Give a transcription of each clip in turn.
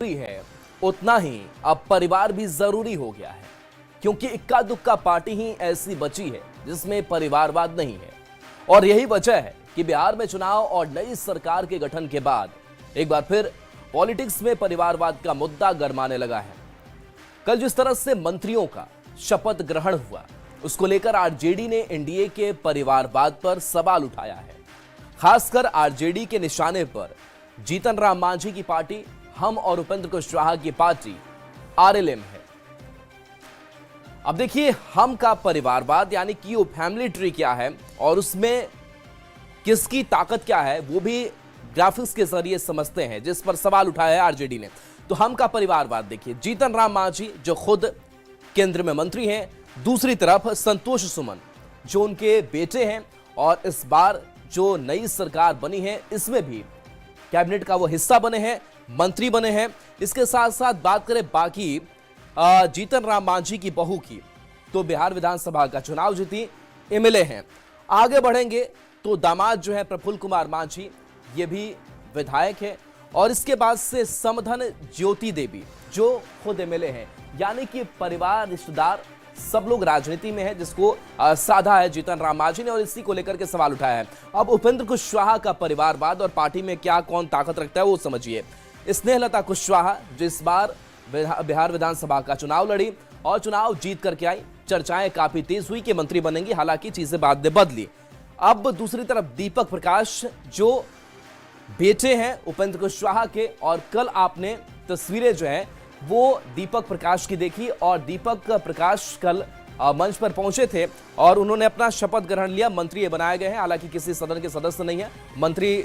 है उतना ही अब परिवार भी जरूरी हो गया है, क्योंकि इक्का दुक्का पार्टी ही ऐसी बची है जिसमें परिवारवाद नहीं है। और यही वजह है कि बिहार में चुनाव और नई सरकार के गठन के बाद एक बार फिर पॉलिटिक्स में परिवारवाद का मुद्दा गरमाने लगा है। कल जिस तरह से मंत्रियों का शपथ ग्रहण हुआ, उसको लेकर आरजेडी ने एनडीए के परिवारवाद पर सवाल उठाया है। खासकर आरजेडी के निशाने पर जीतन राम मांझी की पार्टी हम और उपेंद्र कुशवाहा की पार्टी आरएलएम है। अब देखिए, हम का परिवारवाद यानी कि वो फैमिली ट्री क्या है और उसमें किसकी ताकत क्या है, वो भी ग्राफिक्स के जरिए समझते हैं, जिस पर सवाल उठाया है आरजेडी ने। तो हम का परिवारवाद देखिए, जीतन राम मांझी जो खुद केंद्र में मंत्री हैं, दूसरी तरफ संतोष सुमन जो उनके बेटे हैं और इस बार जो नई सरकार बनी है इसमें भी कैबिनेट का वो हिस्सा बने हैं, मंत्री बने हैं। इसके साथ साथ बात करें बाकी जीतन राम मांझी की बहू की, तो बिहार विधानसभा का चुनाव जीती, एमएलए हैं। आगे बढ़ेंगे तो दामाद जो है प्रफुल्ल कुमार मांझी, ये भी विधायक है। और इसके बाद से समधन ज्योति देवी जो खुद एमएलए हैं, यानी कि परिवार रिश्तेदार सब लोग राजनीति में है, जिसको साधा है जीतन राम मांझी ने और इसी को लेकर के सवाल उठाया है। अब उपेंद्र कुशवाहा का परिवारवाद और पार्टी में क्या कौन ताकत रखता है वो समझिए। स्नेहलता कुशवाहा जो इस बार बिहार विधानसभा का चुनाव लड़ी और चुनाव जीत करके आई, चर्चाएं काफी तेज हुई कि मंत्री बनेंगी, हालांकि चीजें बाद में बदली। अब दूसरी तरफ दीपक प्रकाश जो बेटे हैं उपेंद्र कुशवाहा के, और कल आपने तस्वीरें जो है वो दीपक प्रकाश की देखी और दीपक प्रकाश कल मंच पर पहुंचे थे और उन्होंने अपना शपथ ग्रहण लिया। मंत्री ये बनाए गए हैं, हालांकि किसी सदन के सदस्य नहीं है। मंत्री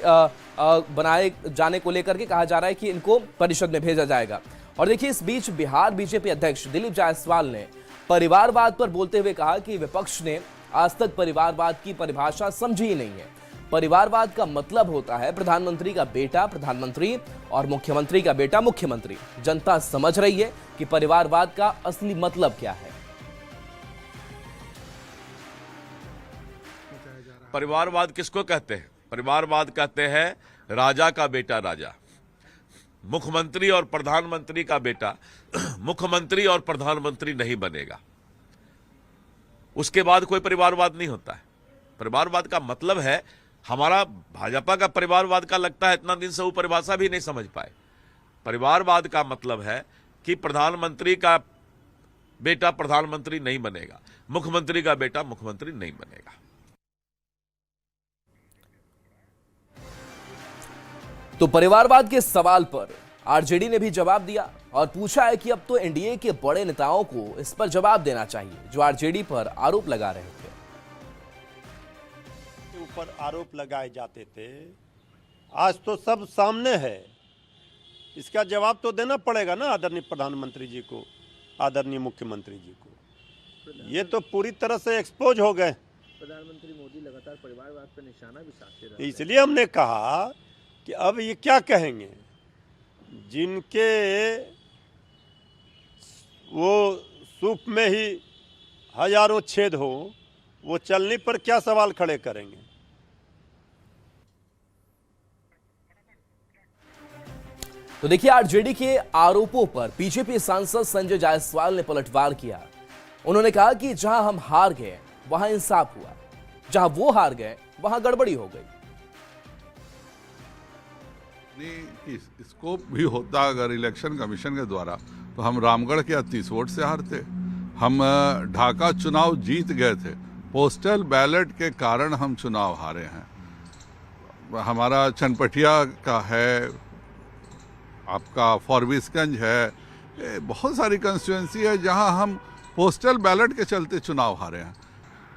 बनाए जाने को लेकर के कहा जा रहा है कि इनको परिषद में भेजा जाएगा। और देखिए, इस बीच बिहार बीजेपी अध्यक्ष दिलीप जायसवाल ने परिवारवाद पर बोलते हुए कहा कि विपक्ष ने आज तक परिवारवाद की परिभाषा समझी ही नहीं है। परिवारवाद का मतलब होता है प्रधानमंत्री का बेटा प्रधानमंत्री और मुख्यमंत्री का बेटा मुख्यमंत्री। जनता समझ रही है कि परिवारवाद का असली मतलब क्या है। परिवारवाद किसको कहते हैं? परिवारवाद कहते हैं राजा का बेटा राजा, मुख्यमंत्री और प्रधानमंत्री का बेटा मुख्यमंत्री और प्रधानमंत्री नहीं बनेगा, उसके बाद कोई परिवारवाद नहीं होता है। परिवारवाद का मतलब है, हमारा भाजपा का परिवारवाद का लगता है इतना दिन से वो परिभाषा भी नहीं समझ पाए। परिवारवाद का मतलब है कि प्रधानमंत्री का बेटा प्रधानमंत्री नहीं बनेगा, मुख्यमंत्री का बेटा मुख्यमंत्री नहीं बनेगा। तो परिवारवाद के सवाल पर आरजेडी ने भी जवाब दिया और पूछा है कि अब तो एनडीए के बड़े नेताओं को इस पर जवाब देना चाहिए, जो आरजेडी पर आरोप लगा रहे थे। ऊपर आरोप लगाए जाते थे, आज तो सब सामने है, इसका जवाब तो देना पड़ेगा ना आदरणीय प्रधानमंत्री जी को, आदरणीय मुख्यमंत्री जी को। ये तो पूरी तरह से एक्सपोज हो गए। प्रधानमंत्री मोदी लगातार परिवारवाद पर निशाना भी साधते रहे। इसलिए हमने कहा कि अब ये क्या कहेंगे, जिनके वो सूप में ही हजारों छेद हो, वो चलने पर क्या सवाल खड़े करेंगे। तो देखिए, आरजेडी के आरोपों पर बीजेपी सांसद संजय जायसवाल ने पलटवार किया। उन्होंने कहा कि जहां हम हार गए वहां इंसाफ हुआ, जहां वो हार गए वहां गड़बड़ी हो गई। स्कोप भी होता अगर इलेक्शन कमीशन के द्वारा, तो हम रामगढ़ के 30 वोट से हारते। हम ढाका चुनाव जीत गए थे, पोस्टल बैलेट के कारण हम चुनाव हारे हैं। हमारा चनपटिया का है, आपका फॉरबिसगंज है, बहुत सारी कंस्टिट्यूएंसी है जहां हम पोस्टल बैलेट के चलते चुनाव हारे हैं।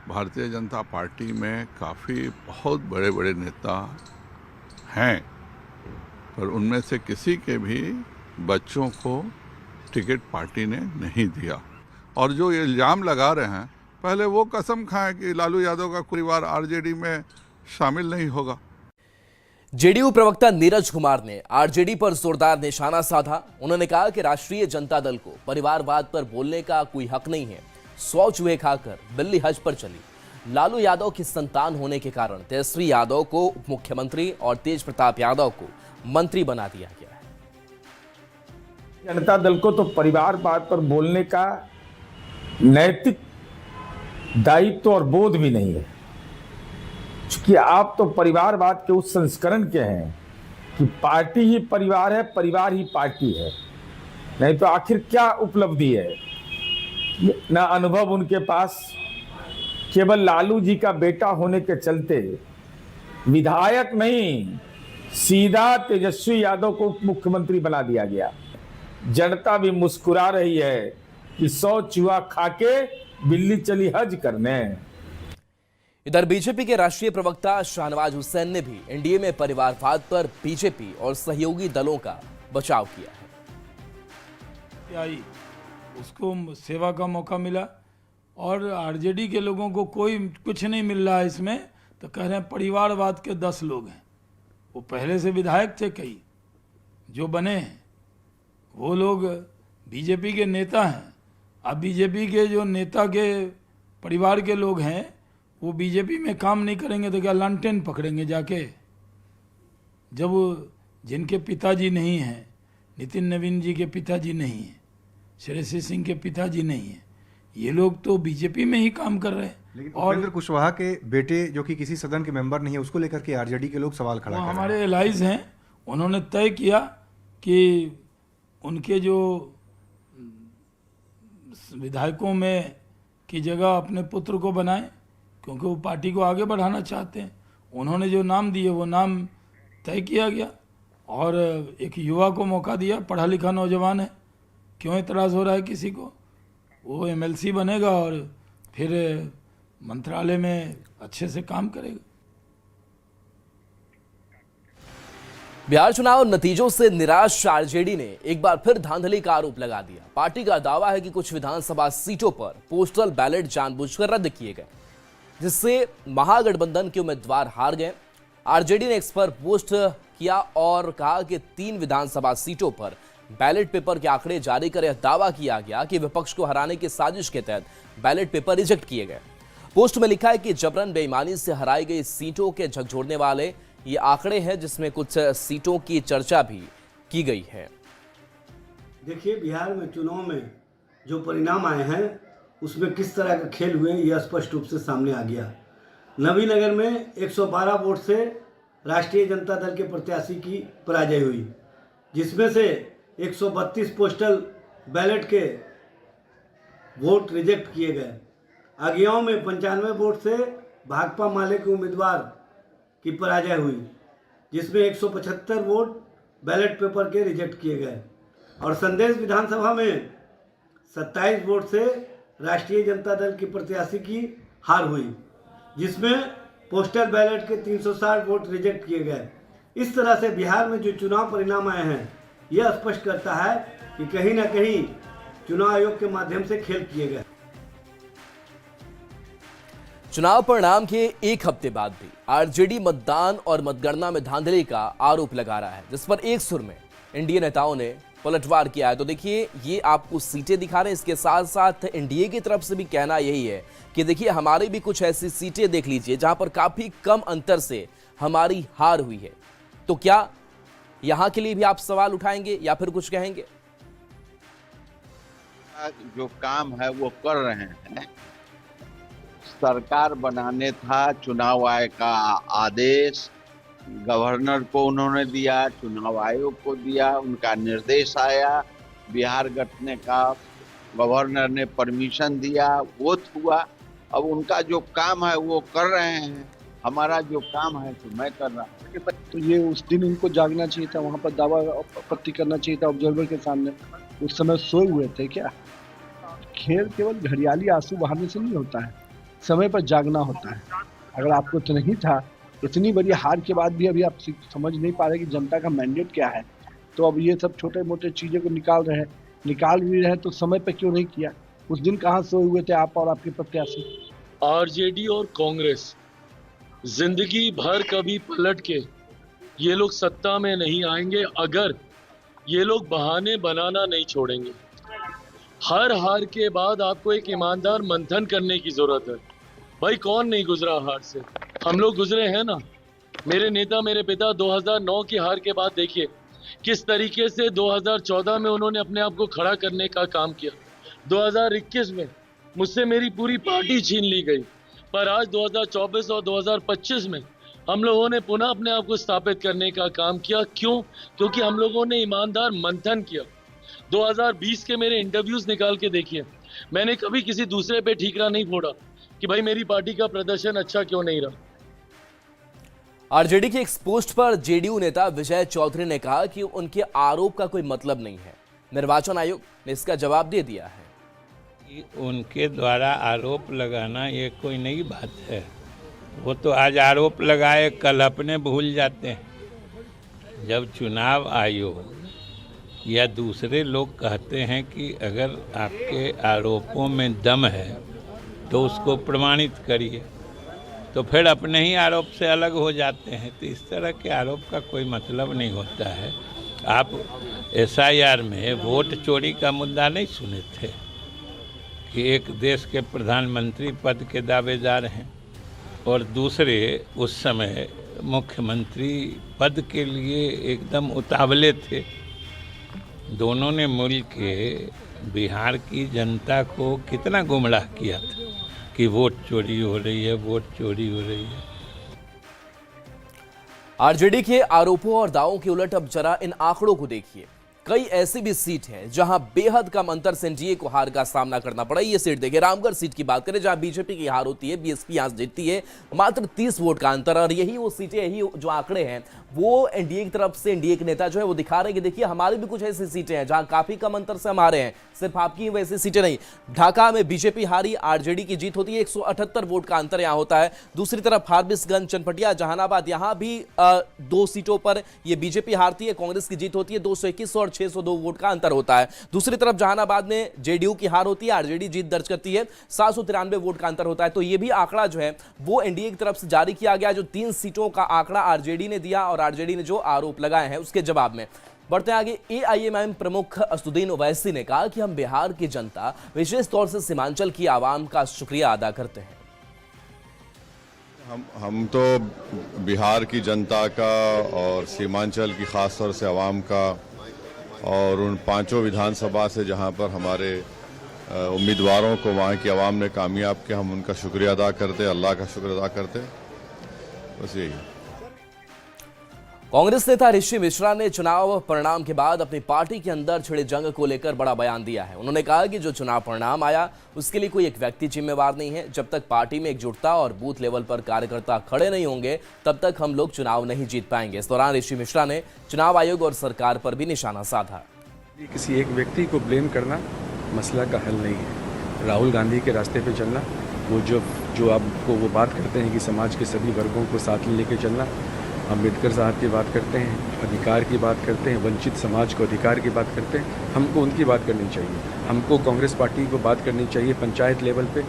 भारतीय जनता पार्टी में काफ़ी बहुत बड़े बड़े नेता हैं, पर उनमें से किसी के भी बच्चों को टिकट पार्टी ने नहीं दिया। और जो ये इल्ज़ाम लगा रहे हैं, पहले वो कसम खाएं कि लालू यादव का परिवार आरजेडी में शामिल नहीं होगा। जेडीयू प्रवक्ता नीरज कुमार ने आरजेडी पर जोरदार निशाना साधा। उन्होंने कहा कि राष्ट्रीय जनता दल को परिवारवाद पर बोलने का कोई हक नहीं है। 100 चूहे खाकर बिल्ली हज पर चली। लालू यादव की संतान होने के कारण तेजस्वी यादव को उप मुख्यमंत्री और तेज प्रताप यादव को मंत्री बना दिया गया है। जनता दल को तो परिवारवाद पर बोलने का नैतिक दायित्व और बोध भी नहीं है, क्योंकि आप तो परिवारवाद के उस संस्करण के हैं कि पार्टी ही परिवार है, परिवार ही पार्टी है। नहीं तो आखिर क्या उपलब्धि है? ना अनुभव उनके पास, केवल लालू जी का बेटा होने के चलते विधायक नहीं, सीधा तेजस्वी यादव को उप मुख्यमंत्री बना दिया गया। जनता भी मुस्कुरा रही है कि 100 चूहा खाके बिल्ली चली हज करने। इधर बीजेपी के राष्ट्रीय प्रवक्ता शाहनवाज हुसैन ने भी एनडीए में परिवारवाद पर बीजेपी और सहयोगी दलों का बचाव किया है। आई उसको सेवा का मौका मिला और आरजेडी के लोगों को कोई कुछ नहीं मिल रहा है इसमें, तो कह रहे हैं परिवारवाद के 10 लोग हैं। वो पहले से विधायक थे, कई जो बने हैं वो लोग बीजेपी के नेता हैं। अब बीजेपी के जो नेता के परिवार के लोग हैं वो बीजेपी में काम नहीं करेंगे तो क्या लालटेन पकड़ेंगे जाके? जब जिनके पिताजी नहीं हैं, नितिन नवीन जी के पिताजी नहीं हैं, श्रेयसी सिंह के पिताजी नहीं हैं, ये लोग तो बीजेपी में ही काम कर रहे हैं। लेकिन उपेंद्र कुशवाहा के बेटे जो कि किसी सदन के मेंबर नहीं है, उसको लेकर के आरजेडी के लोग सवाल खड़ा कर रहे हैं। हमारे एलाइज हैं, उन्होंने तय किया कि उनके जो विधायकों में की जगह अपने पुत्र को बनाएं, क्योंकि वो पार्टी को आगे बढ़ाना चाहते हैं। उन्होंने जो नाम दिए वो नाम तय किया गया और एक युवा को मौका दिया, पढ़ा लिखा नौजवान है, क्यों इतराज़ हो रहा है किसी को? वो एमएलसी बनेगा और फिर मंत्रालय में अच्छे से काम करेगा। बिहार चुनाव नतीजों से निराश आरजेडी ने एक बार फिर धांधली का आरोप लगा दिया। पार्टी का दावा है कि कुछ विधानसभा सीटों पर पोस्टल बैलेट जानबूझकर रद्द किए गए, जिससे महागठबंधन के उम्मीदवार हार गए। आरजेडी ने इस पर पोस्ट किया और कहा कि 3 विधानसभा सीटों पर बैलेट पेपर के आंकड़े जारी कर यह दावा किया गया कि विपक्ष को हराने की साजिश के तहत बैलेट पेपर रिजेक्ट किए गए। पोस्ट में लिखा है कि जबरन बेईमानी से हराई गई सीटों के झकझोरने वाले ये आंकड़े हैं, जिसमें कुछ सीटों की चर्चा भी की गई है। देखिए, बिहार में चुनाव में जो परिणाम आए हैं उसमें किस तरह का खेल हुए यह स्पष्ट रूप से सामने आ गया। नवीनगर में 112 वोट से राष्ट्रीय जनता दल के प्रत्याशी की पराजय हुई, जिसमें से 132 पोस्टल बैलेट के वोट रिजेक्ट किए गए। आगियाओं में 95 वोट से भाकपा माले के उम्मीदवार की पराजय हुई, जिसमें 175 वोट बैलेट पेपर के रिजेक्ट किए गए। और संदेश विधानसभा में 27 वोट से राष्ट्रीय जनता दल की प्रत्याशी की हार हुई, जिसमें पोस्टल बैलेट के 360 वोट रिजेक्ट किए गए। इस तरह से बिहार में जो चुनाव परिणाम आए हैं यह स्पष्ट करता है कि कहीं ना कहीं चुनाव आयोग के माध्यम से खेल किए गए। चुनाव परिणाम के एक हफ्ते बाद भी आरजेडी मतदान और मतगणना में धांधली का आरोप लगा रहा है, जिस पर एक सुर में एनडीए नेताओं ने पलटवार किया है। तो देखिए, ये आपको सीटें दिखा रहे हैं, इसके साथ साथ एनडीए की तरफ से भी कहना यही है कि देखिए हमारी भी कुछ ऐसी सीटें देख लीजिए जहां पर काफी कम अंतर से हमारी हार हुई है। तो क्या यहां के लिए भी आप सवाल उठाएंगे या फिर कुछ कहेंगे? जो काम है वो कर रहे हैं। सरकार बनाने था, चुनाव आयोग का आदेश गवर्नर को उन्होंने दिया, चुनाव आयोग को दिया, उनका निर्देश आया, बिहार गठने का गवर्नर ने परमिशन दिया, वो हुआ। अब उनका जो काम है वो कर रहे हैं, हमारा जो काम है तो मैं कर रहा हूँ। तो ये उस दिन उनको जागना चाहिए था, वहाँ पर दावा आपत्ति करना चाहिए था ऑब्जर्वर के सामने। उस समय सोए हुए थे क्या? खेल केवल घड़ियाली आंसू बहाने से नहीं होता है, समय पर जागना होता है। अगर आपको तो नहीं था, इतनी बड़ी हार के बाद भी अभी आप समझ नहीं पा रहे कि जनता का मैंडेट क्या है, तो अब ये सब छोटे मोटे चीज़ों को निकाल भी रहे, तो समय पर क्यों नहीं किया? उस दिन कहाँ सोए हुए थे आप और आपके प्रत्याशी? आरजेडी और कांग्रेस जिंदगी भर कभी पलट के ये लोग सत्ता में नहीं आएंगे अगर ये लोग बहाने बनाना नहीं छोड़ेंगे। हर हार के बाद आपको एक ईमानदार मंथन करने की जरूरत है। भाई कौन नहीं गुजरा हार से? हम लोग गुजरे हैं ना। मेरे नेता, मेरे पिता 2009 की हार के बाद देखिए किस तरीके से 2014 में उन्होंने अपने आप को खड़ा करने का काम किया। 2021 में मुझसे मेरी पूरी पार्टी छीन ली गई, पर आज 2024 और 2025 में हम लोगों ने पुनः अपने आप को स्थापित करने का काम किया। क्यों? क्योंकि हम लोगों ने ईमानदार मंथन किया। 2020 के मेरे इंटरव्यूज निकाल के देखिए, मैंने कभी किसी दूसरे पे ठीकरा नहीं फोड़ा कि भाई मेरी पार्टी का प्रदर्शन अच्छा क्यों नहीं रहा। आरजेडी के एक पोस्ट पर जेडीयू नेता विजय चौधरी ने कहा कि उनके आरोप का कोई मतलब नहीं है। निर्वाचन आयोग ने इसका जवाब दे दिया है। उनके द्वारा आरोप लगाना ये कोई नई बात है। वो तो आज आरोप लगाए, कल अपने भूल जाते हैं। जब चुनाव आयोग या दूसरे लोग कहते हैं कि अगर आपके आरोपों में दम है तो उसको प्रमाणित करिए, तो फिर अपने ही आरोप से अलग हो जाते हैं। तो इस तरह के आरोप का कोई मतलब नहीं होता है। आप SIR में वोट चोरी का मुद्दा नहीं सुने थे कि एक देश के प्रधानमंत्री पद के दावेदार हैं और दूसरे उस समय मुख्यमंत्री पद के लिए एकदम उतावले थे। दोनों ने मुल्क के बिहार की जनता को कितना गुमराह किया था कि वोट चोरी हो रही है, वोट चोरी हो रही है। आरजेडी के आरोपों और दावों के उलट अब जरा इन आंकड़ों को देखिए। कई ऐसी भी सीट हैं जहां बेहद कम अंतर से एनडीए को हार का सामना करना पड़ा। ये सीट देखिए, रामगढ़ सीट की बात करें जहां बीजेपी की हार होती है, बीएसपी यहां जीतती है, मात्र 30 वोट का अंतर। और यही वो सीटें, यही जो आंकड़े हैं वो एनडीए की तरफ से एनडीए के नेता जो है वो दिखा रहे हैं कि देखिए हमारी भी कुछ ऐसी सीटें हैं जहां काफी कम अंतर से हम हारे हैं। सिर्फ आपकी वैसी सीटें नहीं, ढाका में बीजेपी हारी, आरजेडी की जीत होती है, 178 वोट का अंतर यहां होता है। दूसरी तरफ फारबिसगंज, चनपटिया, जहानाबाद, यहां भी 2 सीटों पर ये बीजेपी हारती है, कांग्रेस की जीत होती है, 221 और 602 वोट का अंतर होता है। दूसरी तरफ जहानाबाद में जेडीयू की हार होती है, आरजेडी जीत दर्ज करती है, 793 वोट का अंतर होता है। तो ये भी आंकड़ा जो है वो एनडीए की तरफ से जारी किया गया, जो 3 सीटों का आंकड़ा आरजेडी ने दिया और आरजेडी ने जो आरोप लगाए हैं उसके जवाब में। बढ़ते आगे, एआईएमआईएम प्रमुख असदुद्दीन ओवैसी ने कहा कि हम बिहार की जनता, विशेष तौर से सीमांचल की आवाम का शुक्रिया अदा करते हैं। हम तो बिहार की जनता का और सीमांचल की खास तौर से आवाम का और उन 5 विधानसभा से जहां पर हमारे उम्मीदवारों को वहां की आवाम ने कामयाब किया, हम उनका शुक्रिया अदा करते, अल्लाह का शुक्र अदा करते। बस यही। कांग्रेस नेता ऋषि मिश्रा ने चुनाव परिणाम के बाद अपनी पार्टी के अंदर छिड़े जंग को लेकर बड़ा बयान दिया है। उन्होंने कहा कि जो चुनाव परिणाम आया उसके लिए कोई एक व्यक्ति जिम्मेवार नहीं है। जब तक पार्टी में एकजुटता और बूथ लेवल पर कार्यकर्ता खड़े नहीं होंगे तब तक हम लोग चुनाव नहीं जीत पाएंगे। इस दौरान ऋषि मिश्रा ने चुनाव आयोग और सरकार पर भी निशाना साधा। किसी एक व्यक्ति को ब्लेम करना मसला का हल नहीं है। राहुल गांधी के रास्ते पे चलना, वो जो आपको वो बात करते हैं कि समाज के सभी वर्गों को साथ में लेके चलना, अम्बेडकर साहब की बात करते हैं, अधिकार की बात करते हैं, वंचित समाज को अधिकार की बात करते हैं, हमको उनकी बात करनी चाहिए। हमको कांग्रेस पार्टी को बात करनी चाहिए पंचायत लेवल पे।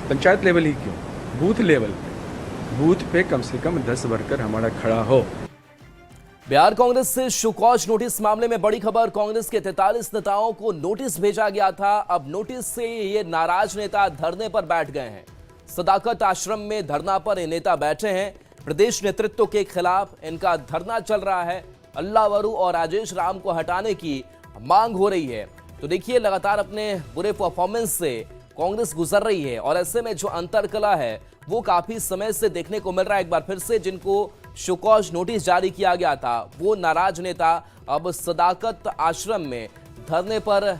पंचायत लेवल ही क्यों, बूथ लेवल पे, बूथ पे कम से कम 10 वर्कर हमारा खड़ा हो। बिहार कांग्रेस से शोकॉज नोटिस मामले में बड़ी खबर, कांग्रेस के 43 नेताओं को नोटिस भेजा गया था। अब नोटिस से ये नाराज नेता धरने पर बैठ गए हैं। सदाकत आश्रम में धरना पर ये नेता बैठे हैं। प्रदेश नेतृत्व के खिलाफ इनका धरना चल रहा है। अल्लावरू और राजेश राम को हटाने की मांग हो रही है। तो देखिए, लगातार अपने बुरे परफॉर्मेंस से कांग्रेस गुजर रही है और ऐसे में जो अंतरकला है वो काफी समय से देखने को मिल रहा है। एक बार फिर से जिनको शोकॉज नोटिस जारी किया गया था वो नाराज नेता अब सदाकत आश्रम में धरने पर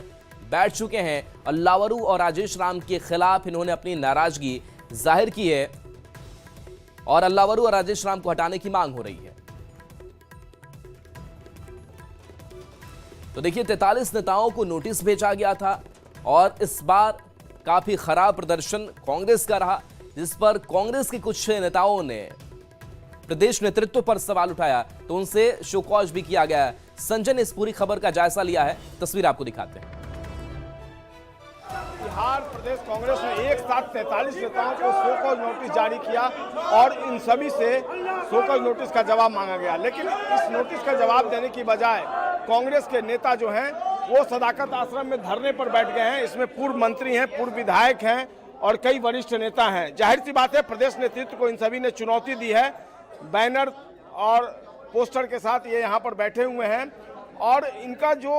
बैठ चुके हैं। अल्लावरू और राजेश राम के खिलाफ इन्होंने अपनी नाराजगी जाहिर की है और अल्लावरू और राजेश राम को हटाने की मांग हो रही है। तो देखिए, 43 नेताओं को नोटिस भेजा गया था और इस बार काफी खराब प्रदर्शन कांग्रेस का रहा, जिस पर कांग्रेस के कुछ नेताओं ने प्रदेश नेतृत्व पर सवाल उठाया, तो उनसे शोकॉज भी किया गया है। संजय ने इस पूरी खबर का जायजा लिया है, तस्वीर आपको दिखाते हैं। बिहार प्रदेश कांग्रेस ने एक साथ 43 नेताओं को शोकॉज नोटिस जारी किया और इन सभी से शोकॉज नोटिस का जवाब मांगा गया। लेकिन इस नोटिस का जवाब देने की बजाय कांग्रेस के नेता जो हैं वो सदाकत आश्रम में धरने पर बैठ गए हैं। इसमें पूर्व मंत्री हैं, पूर्व विधायक हैं और कई वरिष्ठ नेता हैं। जाहिर सी बात है, प्रदेश नेतृत्व को इन सभी ने चुनौती दी है। बैनर और पोस्टर के साथ ये यहाँ पर बैठे हुए हैं और इनका जो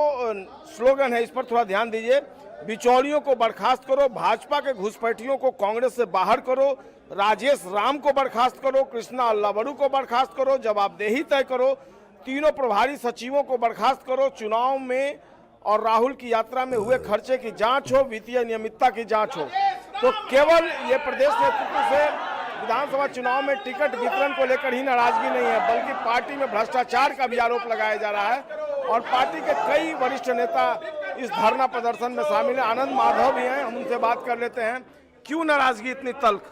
स्लोगन है इस पर थोड़ा ध्यान दीजिए, बिचौलियों को बर्खास्त करो, भाजपा के घुसपैठियों को कांग्रेस से बाहर करो, राजेश राम को बर्खास्त करो, कृष्णा अल्लावरू को बर्खास्त करो, जवाबदेही तय करो, तीनों प्रभारी सचिवों को बर्खास्त करो, चुनाव में और राहुल की यात्रा में हुए खर्चे की जांच हो, वित्तीय नियमितता की जांच हो। तो केवल ये प्रदेश नेतृत्व से विधानसभा चुनाव में टिकट वितरण को लेकर ही नाराजगी नहीं है, बल्कि पार्टी में भ्रष्टाचार का भी आरोप लगाया जा रहा है और पार्टी के कई वरिष्ठ नेता इस धरना प्रदर्शन में शामिल हैं। आनंद माधव भी हैं, हम उनसे बात कर लेते हैं। क्यों नाराजगी इतनी तल्ख?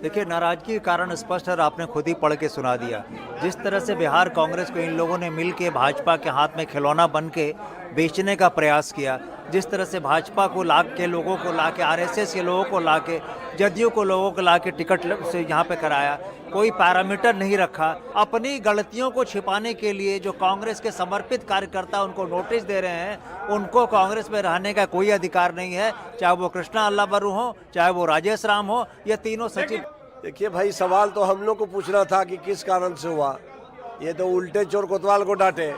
देखिए, नाराजगी के कारण स्पष्ट है, आपने खुद ही पढ़ के सुना दिया। जिस तरह से बिहार कांग्रेस को इन लोगों ने मिल के भाजपा के हाथ में खिलौना बन के बेचने का प्रयास किया, जिस तरह से भाजपा को ला के लोगों को ला के, आरएसएस के लोगों को ला के, जदयू को लोगों को ला के टिकट से यहाँ पे कराया, कोई पैरामीटर नहीं रखा। अपनी गलतियों को छिपाने के लिए जो कांग्रेस के समर्पित कार्यकर्ता उनको नोटिस दे रहे हैं, उनको कांग्रेस में रहने का कोई अधिकार नहीं है, चाहे वो कृष्णा अल्लावरू हो, चाहे वो राजेश राम हो, ये तीनों सचिव। देखिए भाई, सवाल तो हम लोग को पूछना था कि किस कारण से हुआ। ये तो उल्टे चोर कोतवाल को डांटे,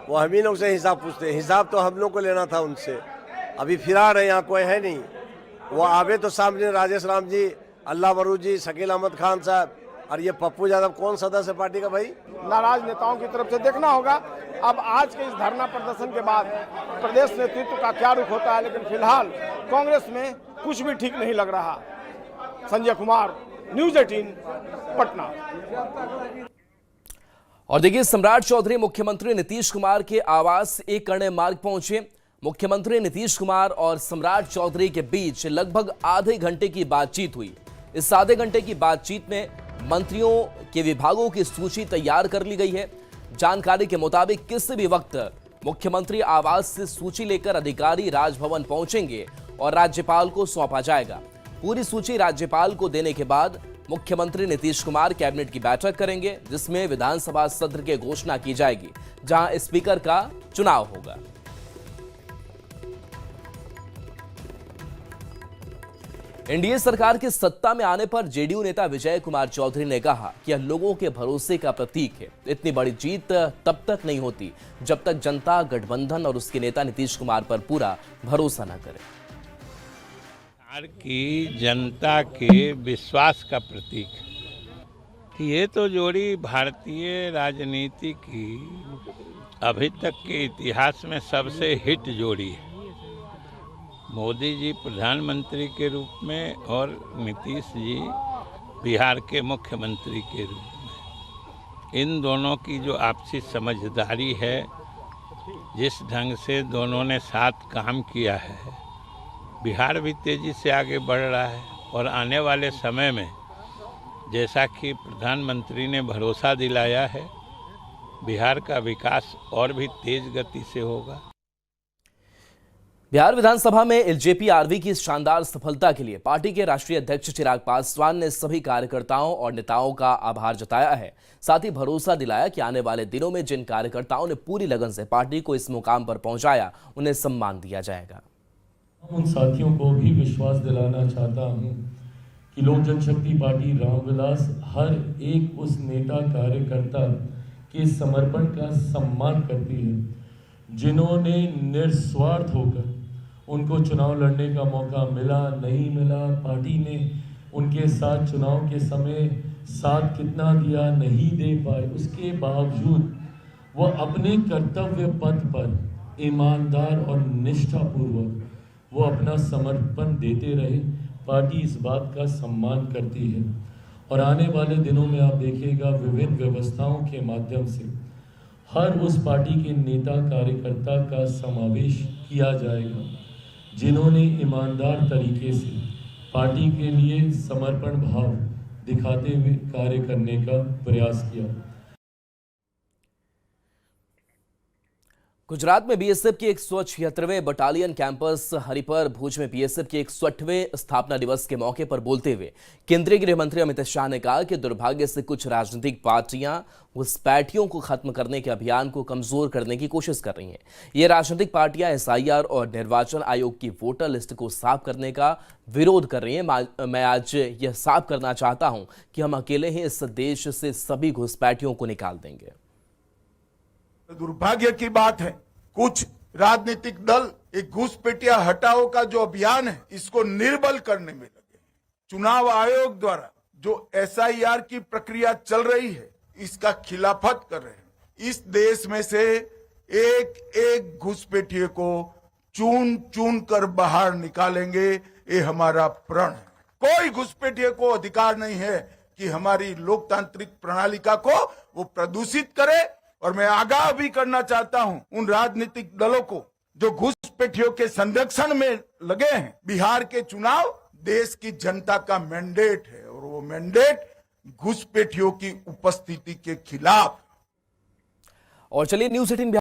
वो हम ही लोग से हिसाब पूछते हैं। हिसाब तो हम लोग को लेना था उनसे। अभी फिरार है, यहाँ कोई है नहीं। वो आवे तो सामने राजेश राम जी, अल्लावरू जी, शकील अहमद खान साहब और ये पप्पू यादव। कौन सदस्य है पार्टी का भाई? नाराज नेताओं की तरफ से देखना होगा अब आज के इस धरना प्रदर्शन के बाद प्रदेश नेतृत्व का क्या रुख होता है। लेकिन फिलहाल कांग्रेस में कुछ भी ठीक नहीं लग रहा। संजय कुमार, न्यूज़ 18 पटना। और देखिए, सम्राट चौधरी मुख्यमंत्री नीतीश कुमार के आवास एक करने मार्ग पहुंचे। मुख्यमंत्री नीतीश कुमार और सम्राट चौधरी के बीच लगभग आधे घंटे की बातचीत हुई। इस आधे घंटे की बातचीत में मंत्रियों के विभागों की सूची तैयार कर ली गई है। जानकारी के मुताबिक किसी भी वक्त मुख्यमंत्री आवास से सूची लेकर अधिकारी राजभवन पहुंचेंगे और राज्यपाल को सौंपा जाएगा। पूरी सूची राज्यपाल को देने के बाद मुख्यमंत्री नीतीश कुमार कैबिनेट की बैठक करेंगे, जिसमें विधानसभा सत्र की घोषणा की जाएगी, जहां स्पीकर का चुनाव होगा। एनडीए सरकार के सत्ता में आने पर जेडीयू नेता विजय कुमार चौधरी ने कहा कि यह लोगों के भरोसे का प्रतीक है। इतनी बड़ी जीत तब तक नहीं होती जब तक जनता गठबंधन और उसके नेता नीतीश कुमार पर पूरा भरोसा न करे। की जनता के विश्वास का प्रतीक है। ये तो जोड़ी भारतीय राजनीति की अभी तक के इतिहास में सबसे हिट जोड़ी है। मोदी जी प्रधानमंत्री के रूप में और नीतीश जी बिहार के मुख्यमंत्री के रूप में। इन दोनों की जो आपसी समझदारी है, जिस ढंग से दोनों ने साथ काम किया है, बिहार भी तेज़ी से आगे बढ़ रहा है। और आने वाले समय में जैसा कि प्रधानमंत्री ने भरोसा दिलाया है, बिहार का विकास और भी तेज गति से होगा। बिहार विधानसभा में एलजेपी आरवी की शानदार सफलता के लिए पार्टी के राष्ट्रीय अध्यक्ष चिराग पासवान ने सभी कार्यकर्ताओं और नेताओं का आभार जताया है। साथ ही भरोसा दिलाया कि आने वाले दिनों में जिन कार्यकर्ताओं ने पूरी लगन से पार्टी को इस मुकाम पर पहुंचाया, उन्हें सम्मान दिया जाएगा। उन साथियों को भी विश्वास दिलाना चाहता हूं कि लोक जनशक्ति पार्टी रामविलास हर एक उस नेता कार्यकर्ता के समर्पण का सम्मान करती है, जिन्होंने निस्वार्थ होकर उनको चुनाव लड़ने का मौका मिला नहीं मिला, पार्टी ने उनके साथ चुनाव के समय साथ कितना दिया नहीं दे पाए, उसके बावजूद वह अपने कर्तव्य पथ पर ईमानदार और निष्ठापूर्वक वो अपना समर्पण देते रहे। पार्टी इस बात का सम्मान करती है और आने वाले दिनों में आप देखिएगा विभिन्न व्यवस्थाओं के माध्यम से हर उस पार्टी के नेता कार्यकर्ता का समावेश किया जाएगा, जिन्होंने ईमानदार तरीके से पार्टी के लिए समर्पण भाव दिखाते हुए कार्य करने का प्रयास किया। गुजरात में बीएसएफ की 176वें बटालियन कैंपस हरिपर भुज में बीएसएफ के 160वें स्थापना दिवस के मौके पर बोलते हुए केंद्रीय गृह मंत्री अमित शाह ने कहा कि दुर्भाग्य से कुछ राजनीतिक पार्टियां घुसपैठियों को खत्म करने के अभियान को कमजोर करने की कोशिश कर रही हैं। ये राजनीतिक पार्टियां एसआईआर और निर्वाचन आयोग की वोटर लिस्ट को साफ करने का विरोध कर रही हैं। मैं आज यह साफ करना चाहता हूं कि हम अकेले ही इस देश से सभी घुसपैठियों को निकाल देंगे। दुर्भाग्य की बात है कुछ राजनीतिक दल एक घुसपैठिया हटाओ का जो अभियान है इसको निर्बल करने में लगे। चुनाव आयोग द्वारा जो SIR की प्रक्रिया चल रही है इसका खिलाफत कर रहे हैं। इस देश में से एक एक घुसपैठिए को चुन चुन कर बाहर निकालेंगे, ये हमारा प्रण है। कोई घुसपैठिए को अधिकार नहीं है कि हमारी लोकतांत्रिक प्रणालिका को वो प्रदूषित करे। और मैं आगाह भी करना चाहता हूं उन राजनीतिक दलों को जो घुसपैठियों के संरक्षण में लगे हैं। बिहार के चुनाव देश की जनता का मैंडेट है और वो मैंडेट घुसपैठियों की उपस्थिति के खिलाफ। और चलिए न्यूज़ 18